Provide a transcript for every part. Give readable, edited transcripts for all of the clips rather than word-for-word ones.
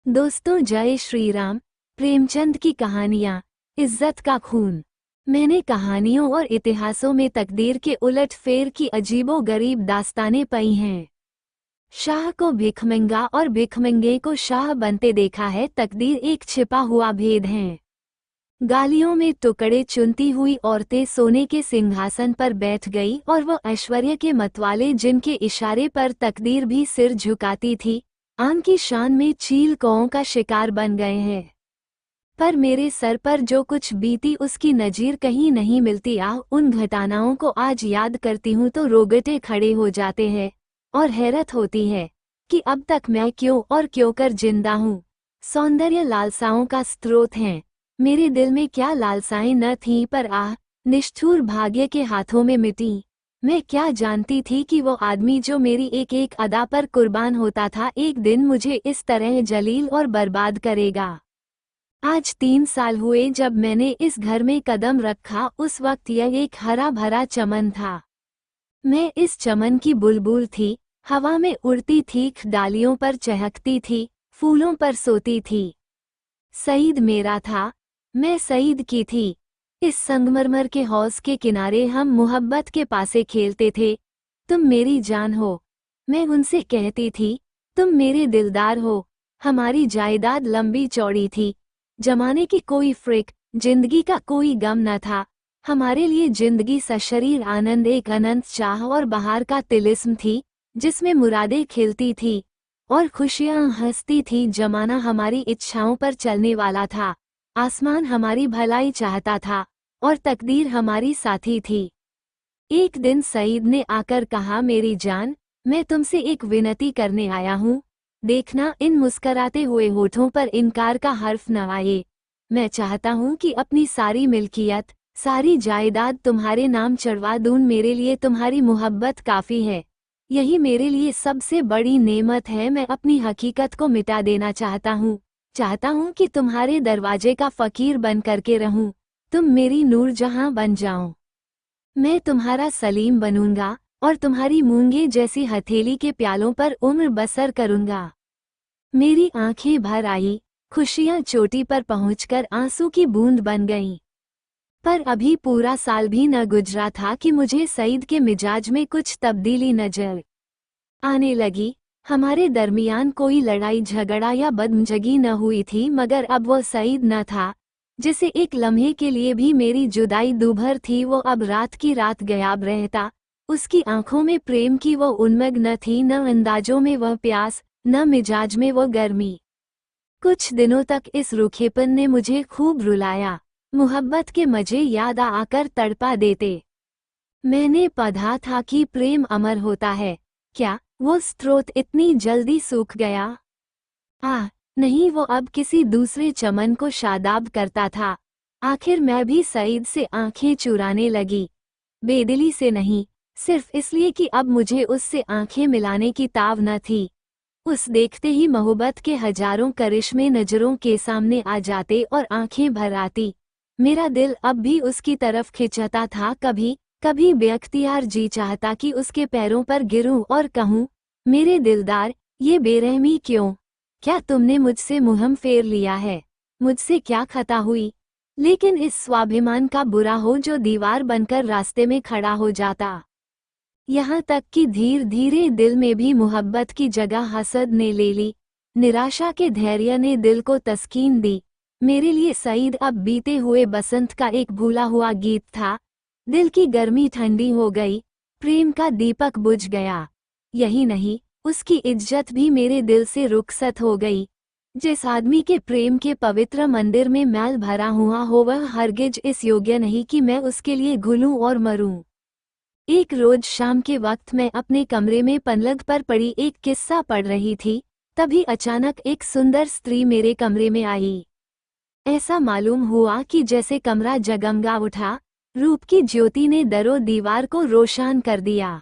दोस्तों, जय श्री राम। प्रेमचंद की कहानियाँ, इज्जत का खून। मैंने कहानियों और इतिहासों में तकदीर के उलट फेर की अजीबो गरीब दास्तानें पढ़ी हैं। शाह को भिखमंगा और भिखमंगे को शाह बनते देखा है। तकदीर एक छिपा हुआ भेद है। गालियों में टुकड़े चुनती हुई औरतें सोने के सिंहासन पर बैठ गई और वो ऐश्वर्य के मतवाले जिनके इशारे पर तकदीर भी सिर झुकाती थी, आन की शान में चील कौओं का शिकार बन गए हैं। पर मेरे सर पर जो कुछ बीती उसकी नजीर कहीं नहीं मिलती। उन घटनाओं को आज याद करती हूँ तो रोगटे खड़े हो जाते हैं और हैरत होती है कि अब तक मैं क्यों और क्यों कर जिंदा हूँ। सौंदर्य लालसाओं का स्रोत हैं। मेरे दिल में क्या लालसाएं न थीं, पर निष्ठुर भाग्य के हाथों में मिटी। मैं क्या जानती थी कि वो आदमी जो मेरी एक एक अदा पर कुर्बान होता था, एक दिन मुझे इस तरह जलील और बर्बाद करेगा। आज 3 साल हुए जब मैंने इस घर में कदम रखा। उस वक्त यह एक हरा भरा चमन था। मैं इस चमन की बुलबुल थी, हवा में उड़ती थी, डालियों पर चहकती थी, फूलों पर सोती थी। सईद मेरा था, मैं सईद की थी। इस संगमरमर के हौज के किनारे हम मोहब्बत के पासे खेलते थे। तुम मेरी जान हो, मैं उनसे कहती थी, तुम मेरे दिलदार हो। हमारी जायदाद लंबी चौड़ी थी, जमाने की कोई फ्रिक, जिंदगी का कोई गम न था। हमारे लिए जिंदगी सशरीर आनंद एक अनंत चाह और बहार का तिलिस्म थी, जिसमें मुरादें खिलती थी और खुशियां हंसती थी। जमाना हमारी इच्छाओं पर चलने वाला था, आसमान हमारी भलाई चाहता था और तकदीर हमारी साथी थी। एक दिन सईद ने आकर कहा, मेरी जान, मैं तुमसे एक विनती करने आया हूँ। देखना, इन मुस्कराते हुए होठों पर इनकार का हर्फ न आए। मैं चाहता हूँ कि अपनी सारी मिल्कियत, सारी जायदाद तुम्हारे नाम चढ़वा दूं। मेरे लिए तुम्हारी मोहब्बत काफ़ी है, यही मेरे लिए सबसे बड़ी नेमत है। मैं अपनी हकीकत को मिटा देना चाहता हूँ कि तुम्हारे दरवाजे का फ़कीर बन करके रहूं। तुम मेरी नूरजहां बन जाओ। मैं तुम्हारा सलीम बनूंगा और तुम्हारी मूंगे जैसी हथेली के प्यालों पर उम्र बसर करूंगा। मेरी आंखें भर आई, खुशियां चोटी पर पहुंचकर आंसू की बूंद बन गईं। पर अभी पूरा साल भी न गुजरा था कि मुझे सईद के मिजाज में कुछ तब्दीली नजर आने लगी। हमारे दरमियान कोई लड़ाई झगड़ा या बदमजगी न हुई थी, मगर अब वो सईद न था जिसे एक लम्हे के लिए भी मेरी जुदाई दूभर थी। वो अब रात की रात गायब रहता। उसकी आंखों में प्रेम की वो उन्मग न थी, न अंदाजों में वह प्यास, न मिजाज में वो गर्मी। कुछ दिनों तक इस रूखेपन ने मुझे खूब रुलाया। मोहब्बत के मजे याद आकर तड़पा देते। मैंने पढ़ा था कि प्रेम अमर होता है। क्या वो स्रोत इतनी जल्दी सूख गया? नहीं, वो अब किसी दूसरे चमन को शादाब करता था। आखिर मैं भी सईद से आंखें चुराने लगी, बेदिली से नहीं, सिर्फ इसलिए कि अब मुझे उससे आंखें मिलाने की ताव न थी। उस देखते ही मोहब्बत के हजारों करिश्मे नजरों के सामने आ जाते और आंखें भर आती। मेरा दिल अब भी उसकी तरफ खिंचता था। कभी कभी बेअख्तियार जी चाहता कि उसके पैरों पर गिरूं और कहूं, मेरे दिलदार, ये बेरहमी क्यों? क्या तुमने मुझसे मुहम फेर लिया है? मुझसे क्या खता हुई? लेकिन इस स्वाभिमान का बुरा हो जो दीवार बनकर रास्ते में खड़ा हो जाता। यहाँ तक कि धीरे धीरे दिल में भी मोहब्बत की जगह हसद ने ले ली। निराशा के धैर्य ने दिल को तस्कीन दी। मेरे लिए सईद अब बीते हुए बसंत का एक भूला हुआ गीत था। दिल की गर्मी ठंडी हो गई, प्रेम का दीपक बुझ गया। यही नहीं, उसकी इज्जत भी मेरे दिल से रुखसत हो गई। जिस आदमी के प्रेम के पवित्र मंदिर में मैल भरा हुआ हो, वह हरगिज इस योग्य नहीं कि मैं उसके लिए घुलूं और मरूं। एक रोज शाम के वक्त मैं अपने कमरे में पलंग पर पड़ी एक किस्सा पढ़ रही थी। तभी अचानक एक सुंदर स्त्री मेरे कमरे में आई। ऐसा मालूम हुआ कि जैसे कमरा जगमगा उठा, रूप की ज्योति ने दरो दीवार को रोशन कर दिया।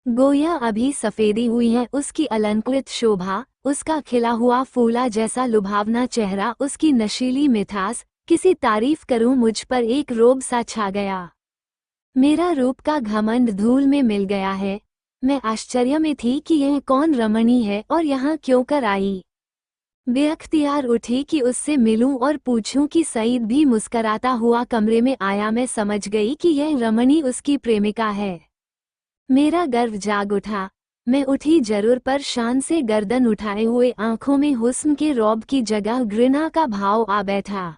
गोया अभी सफेदी हुई है उसकी अलंकृत शोभा, उसका खिला हुआ फूला जैसा लुभावना चेहरा, उसकी नशीली मिठास। किसी तारीफ करूं मुझ पर एक रोब सा छा गया। मेरा रूप का घमंड धूल में मिल गया है। मैं आश्चर्य में थी कि यह कौन रमणी है और यहाँ क्यों कर आई। बेअख्तियार उठी कि उससे मिलूं और पूछूं कि सईद भी मुस्कराता हुआ कमरे में आया। मैं समझ गई कि यह रमणी उसकी प्रेमिका है। मेरा गर्व जाग उठा। मैं उठी जरूर, पर शान से गर्दन उठाए हुए आंखों में हुस्न के रौब की जगह घृणा का भाव आ बैठा।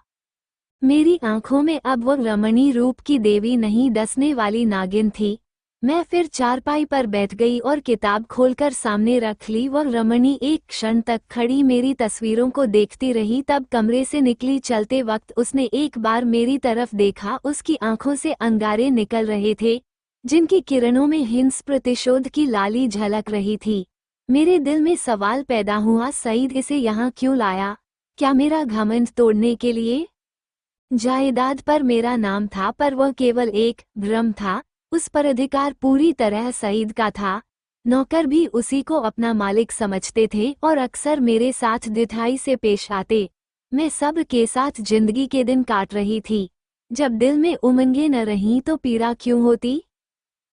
मेरी आंखों में अब वो रमणी रूप की देवी नहीं, डसने वाली नागिन थी। मैं फिर चारपाई पर बैठ गई और किताब खोलकर सामने रख ली। वह रमणी एक क्षण तक खड़ी मेरी तस्वीरों को देखती रही, तब कमरे से निकली। चलते वक्त उसने एक बार मेरी तरफ देखा। उसकी आंखों से अंगारे निकल रहे थे, जिनकी किरणों में हिंस प्रतिशोध की लाली झलक रही थी। मेरे दिल में सवाल पैदा हुआ, सईद इसे यहाँ क्यों लाया? क्या मेरा घमंड तोड़ने के लिए? जायदाद पर मेरा नाम था, पर वह केवल एक भ्रम था। उस पर अधिकार पूरी तरह सईद का था। नौकर भी उसी को अपना मालिक समझते थे और अक्सर मेरे साथ ढिठाई से पेश आते। मैं सब के साथ जिंदगी के दिन काट रही थी। जब दिल में उमंगें न रहीं तो पीड़ा क्यों होती?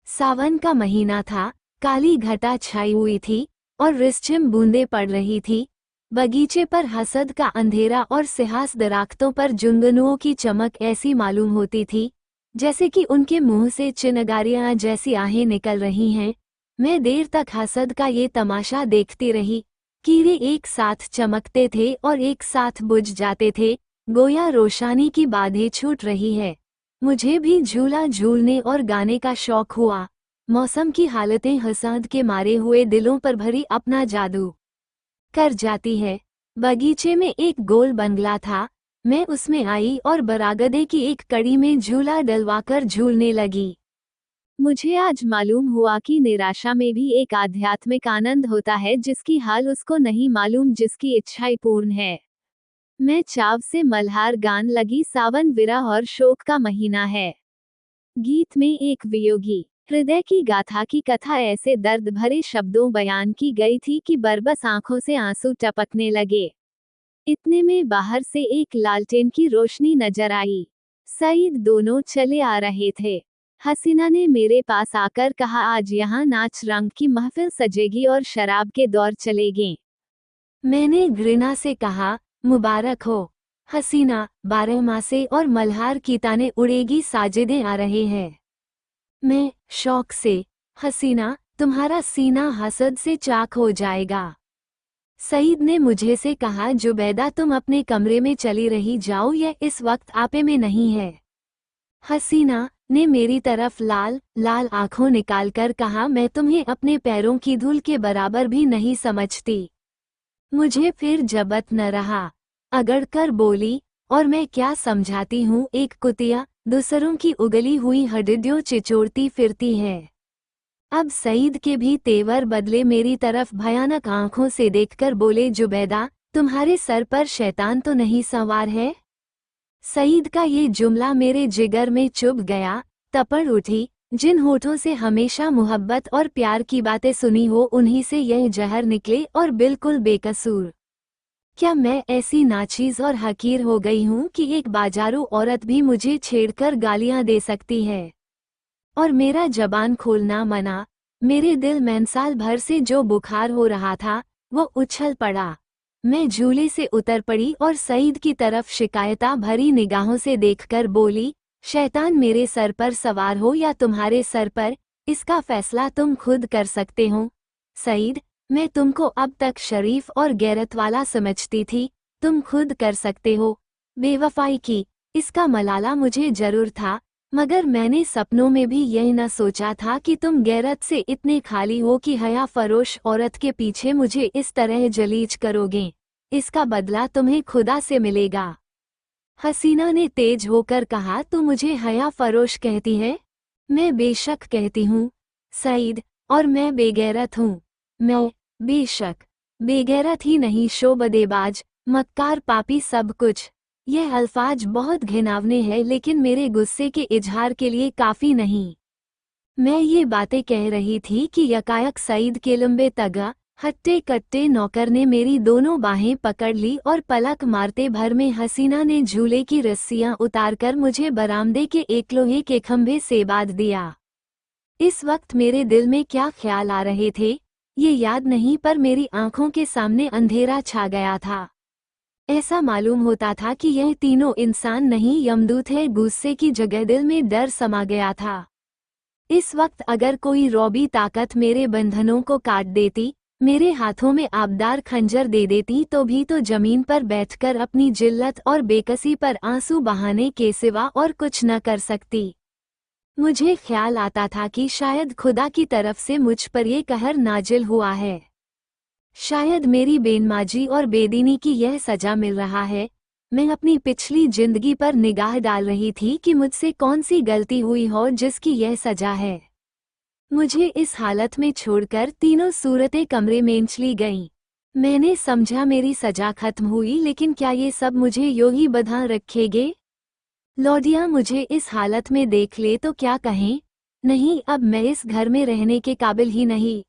सावन का महीना था, काली घटा छाई हुई थी और रिमझिम बूंदें पड़ रही थी। बगीचे पर हसद का अंधेरा और सिहास दरख्तों पर जुंगनुओं की चमक ऐसी मालूम होती थी जैसे कि उनके मुंह से चिनगारियां जैसी आहें निकल रही हैं। मैं देर तक हसद का ये तमाशा देखती रही। कीड़े एक साथ चमकते थे और एक साथ बुझ जाते थे, गोया रोशनी की बाधें छूट रही है। मुझे भी झूला झूलने और गाने का शौक हुआ। मौसम की हालतें हसद के मारे हुए दिलों पर भरी अपना जादू कर जाती है। बगीचे में एक गोल बंगला था। मैं उसमें आई और बरागदे की एक कड़ी में झूला डलवाकर झूलने लगी। मुझे आज मालूम हुआ कि निराशा में भी एक आध्यात्मिक आनंद होता है, जिसकी हाल उसको नहीं मालूम, जिसकी इच्छाएं पूर्ण है। मैं चाव से मल्हार गान लगी। सावन विरह और शोक का महीना है। गीत में एक वियोगी हृदय की गाथा की कथा ऐसे दर्द भरे शब्दों बयान की गई थी कि बरबस आंखों से आंसू टपकने लगे। इतने में बाहर से एक लालटेन की रोशनी नजर आई। सईद दोनों चले आ रहे थे। हसीना ने मेरे पास आकर कहा, आज यहाँ नाच रंग की महफिल सजेगी और शराब के दौर चलेंगे। मैंने घृणा से कहा, मुबारक हो हसीना, 12 मासे और मल्हार की ताने उड़ेगी, साजिदे आ रहे हैं। मैं शौक से, हसीना, तुम्हारा सीना हसद से चाक हो जाएगा। सईद ने मुझे से कहा, जुबैदा तुम अपने कमरे में चली रही जाओ, यह इस वक्त आपे में नहीं है। हसीना ने मेरी तरफ लाल लाल आंखों निकालकर कहा, मैं तुम्हें अपने पैरों की धूल के बराबर भी नहीं समझती। मुझे फिर जबत न रहा। अगड़कर बोली, और मैं क्या समझाती हूँ, एक कुतिया दूसरों की उगली हुई हड्डियों चिचोड़ती फिरती है। अब सईद के भी तेवर बदले। मेरी तरफ भयानक आंखों से देखकर बोले, जुबैदा तुम्हारे सर पर शैतान तो नहीं सवार है? सईद का ये जुमला मेरे जिगर में चुभ गया। तपड़ उठी। जिन होठों से हमेशा मोहब्बत और प्यार की बातें सुनी हो, उन्हीं से यह जहर निकले, और बिल्कुल बेकसूर। क्या मैं ऐसी नाचीज और हकीर हो गई हूँ कि एक बाजारू औरत भी मुझे छेड़कर गालियां दे सकती है? और मेरा जबान खोलना मना। मेरे दिल में साल भर से जो बुखार हो रहा था, वो उछल पड़ा। मैं झूले से उतर पड़ी और सईद की तरफ शिकायता भरी निगाहों से देखकर बोली, शैतान मेरे सर पर सवार हो या तुम्हारे सर पर, इसका फैसला तुम खुद कर सकते हो। सईद, मैं तुमको अब तक शरीफ और गैरत वाला समझती थी, तुम खुद कर सकते हो। बेवफाई की, इसका मलाला मुझे जरूर था, मगर मैंने सपनों में भी यही न सोचा था कि तुम गैरत से इतने खाली हो कि हया फरोश औरत के पीछे मुझे इस तरह जलीज करोगे। इसका बदला तुम्हें खुदा से मिलेगा। हसीना ने तेज होकर कहा, तू मुझे हया फरोश कहती है? मैं बेशक कहती हूँ सईद, और मैं बेगैरत हूँ। मैं बेशक बेगैरत ही नहीं, शोबदेबाज, मक्कार, पापी, सब कुछ। यह अल्फाज बहुत घिनौने हैं, लेकिन मेरे गुस्से के इजहार के लिए काफी नहीं। मैं ये बातें कह रही थी कि यकायक सईद के लंबे तगा हट्टे कट्टे नौकर ने मेरी दोनों बाहें पकड़ ली और पलक मारते भर में हसीना ने झूले की रस्सियां उतारकर मुझे बरामदे के एक लोहे के खंभे से बांध दिया। इस वक्त मेरे दिल में क्या ख्याल आ रहे थे ये याद नहीं, पर मेरी आंखों के सामने अंधेरा छा गया था। ऐसा मालूम होता था कि यह तीनों इंसान नहीं यमदूत है। गुस्से की जगह दिल में डर समा गया था। इस वक्त अगर कोई रौबी ताकत मेरे बंधनों को काट देती, मेरे हाथों में आबदार खंजर दे देती, तो भी तो जमीन पर बैठकर अपनी जिल्लत और बेकसी पर आंसू बहाने के सिवा और कुछ न कर सकती। मुझे ख्याल आता था कि शायद खुदा की तरफ से मुझ पर ये कहर नाजिल हुआ है। शायद मेरी बेनमाजी और बेदीनी की यह सजा मिल रहा है। मैं अपनी पिछली जिंदगी पर निगाह डाल रही थी कि मुझसे कौन सी गलती हुई हो जिसकी यह सजा है। मुझे इस हालत में छोड़कर तीनों सूरतें कमरे में चली गईं। मैंने समझा मेरी सजा खत्म हुई, लेकिन क्या ये सब मुझे यूं ही बंधा रखेंगे? लौडिया मुझे इस हालत में देख ले तो क्या कहें? नहीं, अब मैं इस घर में रहने के काबिल ही नहीं।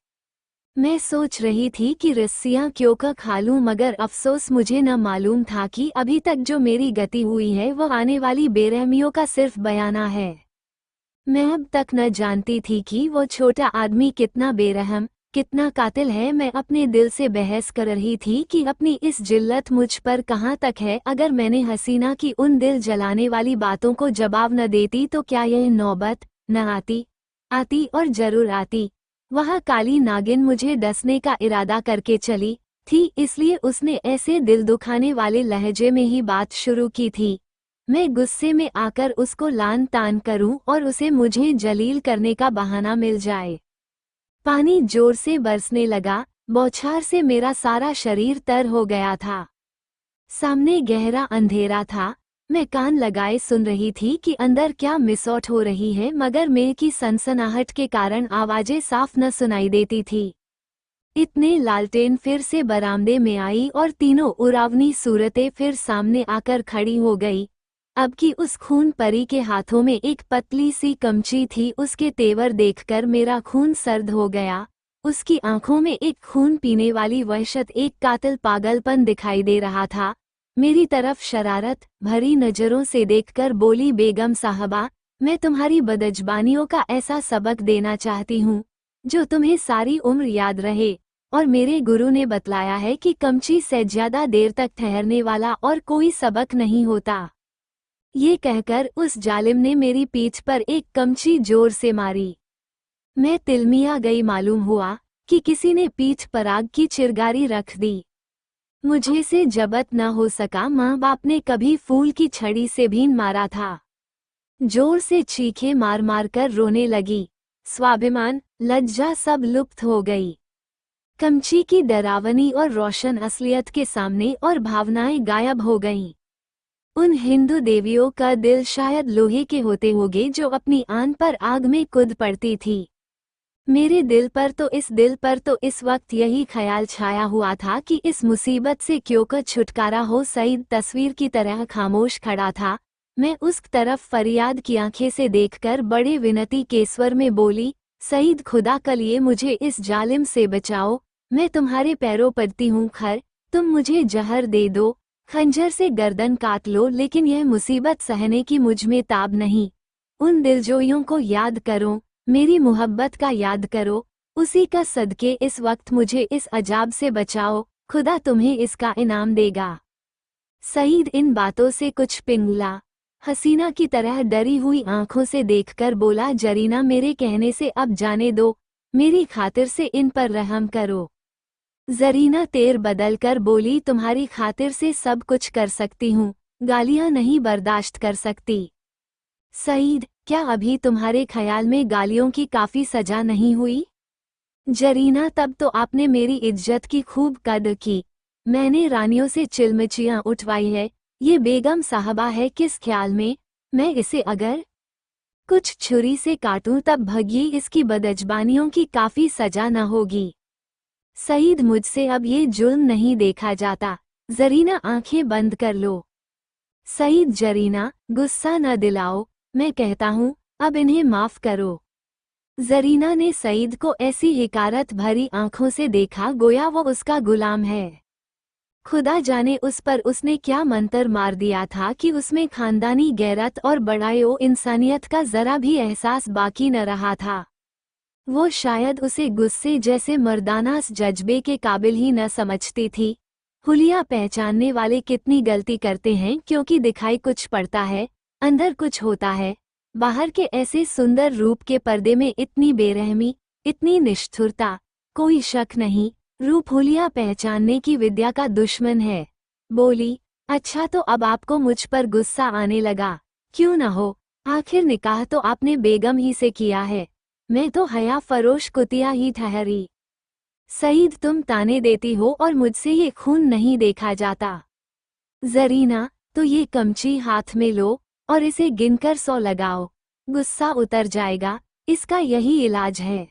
मैं सोच रही थी कि रस्सियां क्यों का खा लूं, मगर अफसोस मुझे न मालूम था कि अभी तक जो मेरी गति हुई है वह आने वाली बेरहमियों का सिर्फ बयाना है। मैं अब तक न जानती थी कि वो छोटा आदमी कितना बेरहम, कितना कातिल है। मैं अपने दिल से बहस कर रही थी कि अपनी इस जिल्लत मुझ पर कहाँ तक है। अगर मैंने हसीना की उन दिल जलाने वाली बातों को जवाब न देती तो क्या यह नौबत न आती? आती और जरूर आती। वह काली नागिन मुझे डसने का इरादा करके चली थी, इसलिए उसने ऐसे दिल दुखाने वाले लहजे में ही बात शुरू की थी। मैं गुस्से में आकर उसको लान तान करूं और उसे मुझे जलील करने का बहाना मिल जाए। पानी जोर से बरसने लगा। बौछार से मेरा सारा शरीर तर हो गया था। सामने गहरा अंधेरा था। मैं कान लगाए सुन रही थी कि अंदर क्या मिसौट हो रही है, मगर मेघ की सनसनाहट के कारण आवाजें साफ न सुनाई देती थी। इतने लालटेन फिर से बरामदे में आई और तीनों उरावनी सूरतें फिर सामने आकर खड़ी हो गई। अब की उस खून परी के हाथों में एक पतली सी कमची थी। उसके तेवर देखकर मेरा खून सर्द हो गया। उसकी आंखों में एक खून पीने वाली वहशत, एक कातिल पागलपन दिखाई दे रहा था। मेरी तरफ शरारत भरी नजरों से देखकर बोली, बेगम साहबा, मैं तुम्हारी बदजबानियों का ऐसा सबक देना चाहती हूँ जो तुम्हें सारी उम्र याद रहे। और मेरे गुरु ने बतलाया है कि कमची से ज्यादा देर तक ठहरने वाला और कोई सबक नहीं होता। ये कहकर उस जालिम ने मेरी पीठ पर एक कमची जोर से मारी। मैं तिलमिया गई। मालूम हुआ कि किसी ने पीठ पर आग की चिरगारी रख दी। मुझे से जबत न हो सका। माँ बाप ने कभी फूल की छड़ी से भी मारा था। जोर से चीखे मार मार कर रोने लगी। स्वाभिमान लज्जा सब लुप्त हो गई। कमची की डरावनी और रोशन असलियत के सामने और भावनाएं गायब हो गईं। उन हिंदू देवियों का दिल शायद लोहे के होते होंगे जो अपनी आन पर आग में कूद पड़ती थी। मेरे दिल पर तो इस वक्त यही ख्याल छाया हुआ था कि इस मुसीबत से क्यों का छुटकारा हो। सईद तस्वीर की तरह खामोश खड़ा था। मैं उस तरफ फरियाद की आंखें से देखकर बड़े विनती के स्वर में बोली, सईद, खुदा के लिए मुझे इस जालिम से बचाओ। मैं तुम्हारे पैरों पड़ती हूँ। खैर, तुम मुझे जहर दे दो, खंजर से गर्दन काट लो, लेकिन यह मुसीबत सहने की मुझ में ताब नहीं। उन दिलजोइयों को याद करो, मेरी मोहब्बत का याद करो। उसी का सदके इस वक्त मुझे इस अजाब से बचाओ। खुदा तुम्हें इसका इनाम देगा। सईद इन बातों से कुछ पिघला। हसीना की तरह डरी हुई आंखों से देखकर बोला, जरीना, मेरे कहने से अब जाने दो। मेरी खातिर से इन पर रहम करो। जरीना तेर बदल कर बोली, तुम्हारी खातिर से सब कुछ कर सकती हूँ, गालियाँ नहीं बर्दाश्त कर सकती। सईद, क्या अभी तुम्हारे ख्याल में गालियों की काफी सजा नहीं हुई? जरीना, तब तो आपने मेरी इज्जत की खूब कद्र की। मैंने रानियों से चिलमिचियां उठवाई है। ये बेगम साहबा है किस ख्याल में? मैं इसे अगर कुछ छुरी से काटूं तब भगी इसकी बदजबानियों की काफी सजा न होगी। सईद, मुझसे अब ये जुल्म नहीं देखा जाता। जरीना, आंखें बंद कर लो। सईद, जरीना, गुस्सा न दिलाओ, मैं कहता हूँ, अब इन्हें माफ करो। जरीना ने सईद को ऐसी हिकारत भरी आंखों से देखा गोया वो उसका गुलाम है। खुदा जाने उस पर उसने क्या मंतर मार दिया था कि उसमें खानदानी गैरत और बड़ाई इंसानियत का जरा भी एहसास बाकी न रहा था। वो शायद उसे गुस्से जैसे मर्दाना जज्बे के काबिल ही न समझती थी। हुलिया पहचानने वाले कितनी गलती करते हैं क्योंकि दिखाई कुछ पड़ता है, अंदर कुछ होता है। बाहर के ऐसे सुंदर रूप के पर्दे में इतनी बेरहमी, इतनी निष्ठुरता। कोई शक नहीं, रूप हुलिया पहचानने की विद्या का दुश्मन है। बोली, अच्छा तो अब आपको मुझ पर गुस्सा आने लगा। क्यों न हो, आखिर निकाह तो आपने बेगम ही से किया है। मैं तो हया फरोश कुतिया ही ठहरी। सईद तुम ताने देती हो और मुझसे ये खून नहीं देखा जाता। जरीना, तो ये कमची हाथ में लो और इसे गिनकर 100 लगाओ, गुस्सा उतर जाएगा, इसका यही इलाज है।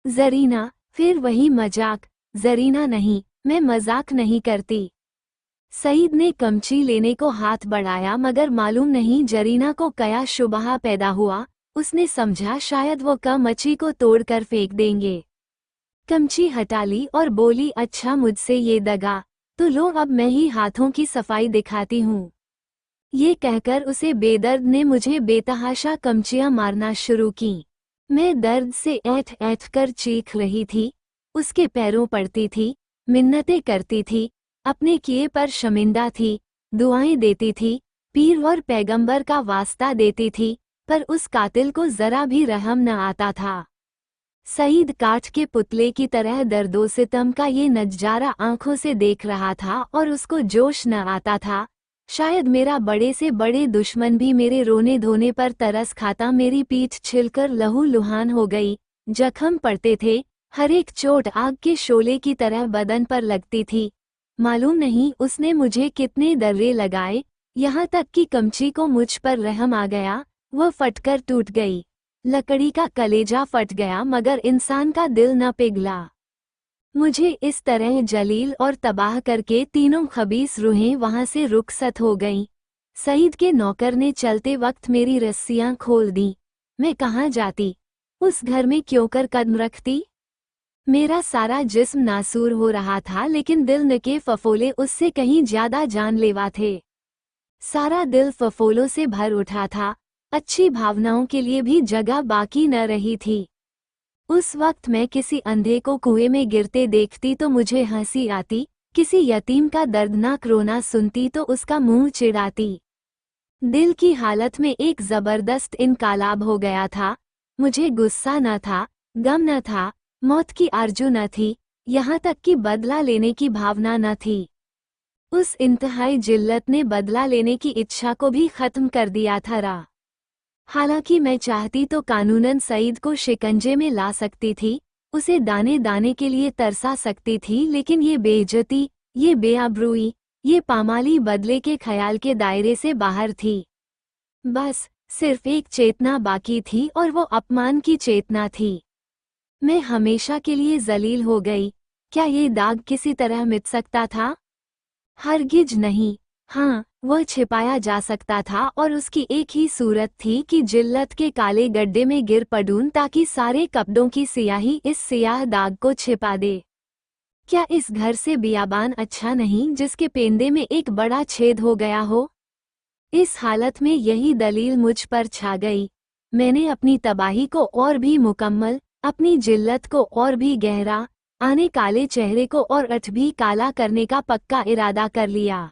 जरीना, फिर वही मजाक। जरीना नहीं, मैं मजाक नहीं करती। सईद ने कमची लेने को हाथ बढ़ाया मगर मालूम नहीं जरीना को क्या शुबहा पैदा हुआ। उसने समझा शायद वो कमची को तोड़कर फेंक देंगे। कमची हटा ली और बोली, अच्छा मुझसे ये दगा, तो लो अब मैं ही हाथों की सफाई दिखाती हूँ। ये कहकर उसे बेदर्द ने मुझे बेतहाशा कमचियाँ मारना शुरू की। मैं दर्द से ऐठ ऐठ कर चीख रही थी, उसके पैरों पड़ती थी, मिन्नतें करती थी, अपने किए पर शर्मिंदा थी, दुआएं देती थी, पीर और पैगंबर का वास्ता देती थी, पर उस कातिल को जरा भी रहम न आता था। सईद काठ के पुतले की तरह दर्दो सितम का ये नजारा आंखों से देख रहा था और उसको जोश न आता था। शायद मेरा बड़े से बड़े दुश्मन भी मेरे रोने धोने पर तरस खाता। मेरी पीठ छिलकर लहू लुहान हो गई, जख्म पड़ते थे, हर एक चोट आग के शोले की तरह बदन पर लगती थी। मालूम नहीं उसने मुझे कितने दर्रे लगाए, यहाँ तक कि कमची को मुझ पर रहम आ गया, वह फटकर टूट गई। लकड़ी का कलेजा फट गया मगर इंसान का दिल न पिघला। मुझे इस तरह जलील और तबाह करके तीनों खबीस रूहें वहां से रुखसत हो गईं। सईद के नौकर ने चलते वक्त मेरी रस्सियां खोल दी। मैं कहाँ जाती, उस घर में क्यों कर कदम रखती। मेरा सारा जिस्म नासूर हो रहा था लेकिन दिल न के फफोले उससे कहीं ज्यादा जानलेवा थे। सारा दिल फफोलों से भर उठा था, अच्छी भावनाओं के लिए भी जगह बाकी न रही थी। उस वक्त मैं किसी अंधे को कुएं में गिरते देखती तो मुझे हंसी आती, किसी यतीम का दर्दनाक रोना सुनती तो उसका मुंह चिढ़ाती। दिल की हालत में एक जबरदस्त इनकालाब हो गया था। मुझे गुस्सा न था, गम न था, मौत की आरजू न थी, यहाँ तक कि बदला लेने की भावना न थी। उस इंतहाई जिल्लत ने बदला लेने की इच्छा को भी खत्म कर दिया था। हालांकि मैं चाहती तो कानूनन सईद को शिकंजे में ला सकती थी, उसे दाने दाने के लिए तरसा सकती थी, लेकिन ये बेइज्जती, ये बेआबरूई, ये पामाली बदले के ख्याल के दायरे से बाहर थी। बस सिर्फ एक चेतना बाकी थी और वो अपमान की चेतना थी। मैं हमेशा के लिए जलील हो गई। क्या ये दाग किसी तरह मिट सकता था? हरगिज नहीं। हाँ, वह छिपाया जा सकता था और उसकी एक ही सूरत थी कि जिल्लत के काले गड्ढे में गिर पड़ूं ताकि सारे कपड़ों की सियाही इस सियाह दाग को छिपा दे। क्या इस घर से बियाबान अच्छा नहीं जिसके पेंदे में एक बड़ा छेद हो गया हो? इस हालत में यही दलील मुझ पर छा गई। मैंने अपनी तबाही को और भी मुकम्मल, अपनी जिल्लत को और भी गहरा, आने काले चेहरे को और अठ भी काला करने का पक्का इरादा कर लिया।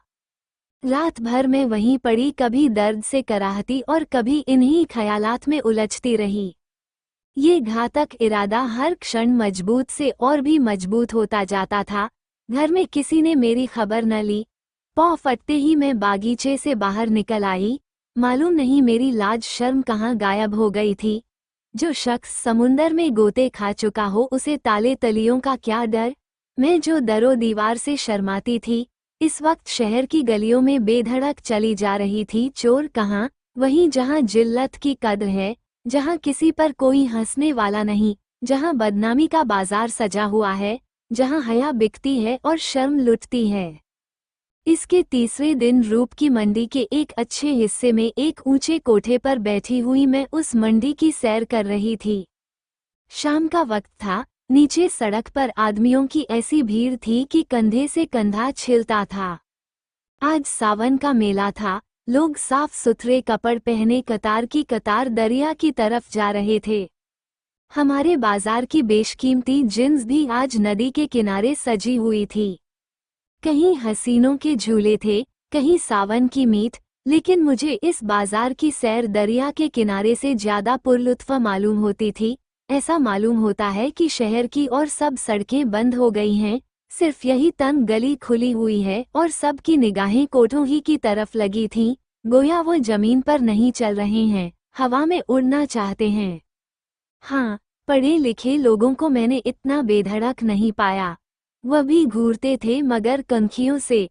रात भर मैं वहीं पड़ी, कभी दर्द से कराहती और कभी इन्हीं ख्यालात में उलझती रही। ये घातक इरादा हर क्षण मजबूत से और भी मजबूत होता जाता था। घर में किसी ने मेरी खबर न ली। पौ फटते ही मैं बागीचे से बाहर निकल आई। मालूम नहीं मेरी लाज शर्म कहाँ गायब हो गई थी। जो शख्स समुंदर में गोते खा चुका हो उसे ताले तलियों का क्या डर। मैं जो दरो दीवार से शर्माती थी, इस वक्त शहर की गलियों में बेधड़क चली जा रही थी। चोर कहाँ? वहीं जहाँ जिल्लत की कद्र है, जहाँ किसी पर कोई हंसने वाला नहीं, जहाँ बदनामी का बाजार सजा हुआ है, जहाँ हया बिकती है और शर्म लुटती है। इसके तीसरे दिन रूप की मंडी के एक अच्छे हिस्से में एक ऊंचे कोठे पर बैठी हुई मैं उस मंडी की सैर कर रही थी। शाम का वक्त था। नीचे सड़क पर आदमियों की ऐसी भीड़ थी कि कंधे से कंधा छिलता था। आज सावन का मेला था। लोग साफ सुथरे कपड़ पहने कतार की कतार दरिया की तरफ जा रहे थे। हमारे बाजार की बेशकीमती जिन्स भी आज नदी के किनारे सजी हुई थी। कहीं हसीनों के झूले थे, कहीं सावन की मीठ, लेकिन मुझे इस बाजार की सैर दरिया के किनारे से ज्यादा पुरलुत्फ मालूम होती थी। ऐसा मालूम होता है कि शहर की और सब सड़कें बंद हो गई हैं, सिर्फ यही तंग गली खुली हुई है और सबकी निगाहें कोठों ही की तरफ लगी थीं, गोया वो जमीन पर नहीं चल रहे हैं, हवा में उड़ना चाहते हैं। हाँ, पढ़े लिखे लोगों को मैंने इतना बेधड़क नहीं पाया। वह भी घूरते थे मगर कनखियों से।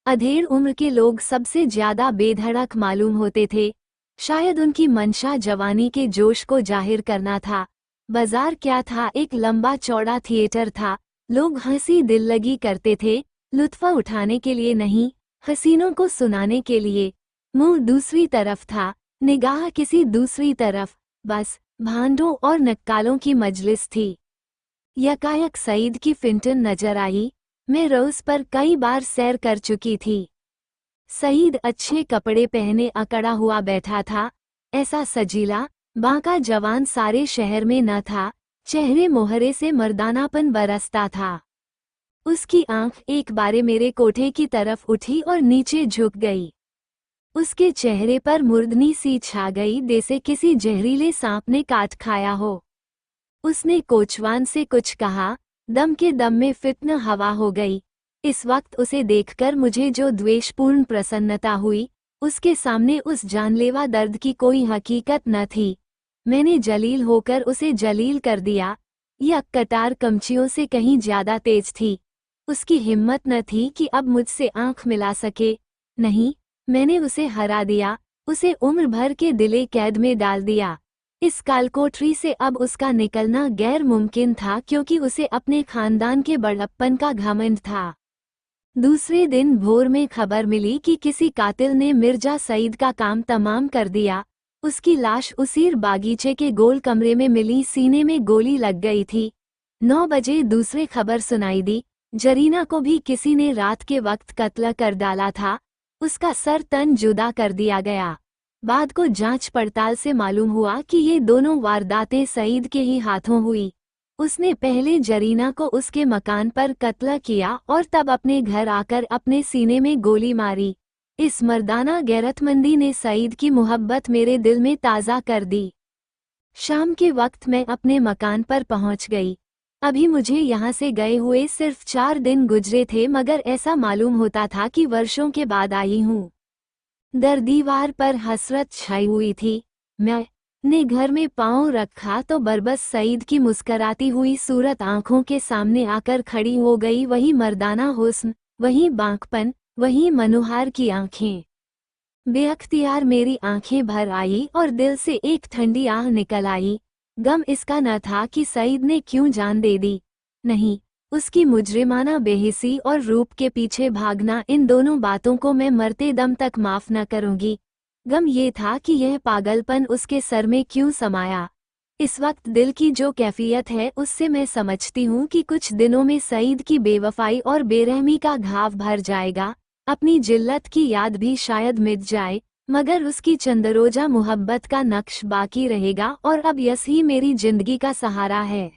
अधेड़ उम्र के लोग सबसे ज्यादा बेधड़क मालूम होते थे। शायद उनकी मंशा जवानी के जोश को जाहिर करना था। बाजार क्या था, एक लंबा चौड़ा थिएटर था। लोग हंसी दिल लगी करते थे, लुत्फा उठाने के लिए नहीं, हसीनों को सुनाने के लिए। मुंह दूसरी तरफ था, निगाह किसी दूसरी तरफ, बस भांडों और नक्कालों की मजलिस थी। यकायक सईद की फिंटन नजर आई। मैं रोज पर कई बार सैर कर चुकी थी। सईद अच्छे कपड़े पहने अकड़ा हुआ बैठा था। ऐसा सजीला बांका जवान सारे शहर में न था। चेहरे मोहरे से मर्दानापन बरसता था। उसकी आंख एक बारे मेरे कोठे की तरफ उठी और नीचे झुक गई। उसके चेहरे पर मुर्दनी सी छा गई, जैसे किसी जहरीले सांप ने काट खाया हो। उसने कोचवान से कुछ कहा, दम के दम में फित्न हवा हो गई। इस वक्त उसे देखकर मुझे जो द्वेषपूर्ण प्रसन्नता हुई, उसके सामने उस जानलेवा दर्द की कोई हकीकत न थी। मैंने जलील होकर उसे जलील कर दिया। यह कटार कमचियों से कहीं ज्यादा तेज थी। उसकी हिम्मत न थी कि अब मुझसे आंख मिला सके। नहीं, मैंने उसे हरा दिया, उसे उम्र भर के दिले कैद में डाल दिया। इस कालकोठरी से अब उसका निकलना गैर मुमकिन था, क्योंकि उसे अपने खानदान के बड़प्पन का घमंड था। दूसरे दिन भोर में खबर मिली कि किसी कातिल ने मिर्जा सईद का काम तमाम कर दिया। उसकी लाश उसीर बागीचे के गोल कमरे में मिली, सीने में गोली लग गई थी। 9 बजे दूसरे खबर सुनाई दी, जरीना को भी किसी ने रात के वक्त कत्ल कर डाला था। उसका सर तन जुदा कर दिया गया। बाद को जांच पड़ताल से मालूम हुआ कि ये दोनों वारदातें सईद के ही हाथों हुई। उसने पहले जरीना को उसके मकान पर कत्ल किया और तब अपने घर आकर अपने सीने में गोली मारी। इस मर्दाना गैरतमंदी ने सईद की मोहब्बत मेरे दिल में ताज़ा कर दी। शाम के वक्त मैं अपने मकान पर पहुंच गई। अभी मुझे यहाँ से गए हुए सिर्फ 4 दिन गुजरे थे, मगर ऐसा मालूम होता था कि वर्षों के बाद आई हूँ। दर दीवार पर हसरत छाई हुई थी। मैंने घर में पांव रखा तो बरबस सईद की मुस्कराती हुई सूरत आंखों के सामने आकर खड़ी हो गई। वही मर्दाना हुस्न, वही बांकपन, वही मनोहार की आंखें। बेअख्तियार मेरी आंखें भर आई और दिल से एक ठंडी आह निकल आई। गम इसका न था कि सईद ने क्यों जान दे दी, नहीं, उसकी मुजरिमाना बेहिसी और रूप के पीछे भागना, इन दोनों बातों को मैं मरते दम तक माफ न करूंगी। गम ये था कि यह पागलपन उसके सर में क्यों समाया। इस वक्त दिल की जो कैफियत है, उससे मैं समझती हूँ कि कुछ दिनों में सईद की बेवफाई और बेरहमी का घाव भर जाएगा। अपनी जिल्लत की याद भी शायद मिट जाए, मगर उसकी चंदरोजा मोहब्बत का नक्श बाकी रहेगा और अब यस ही मेरी जिंदगी का सहारा है।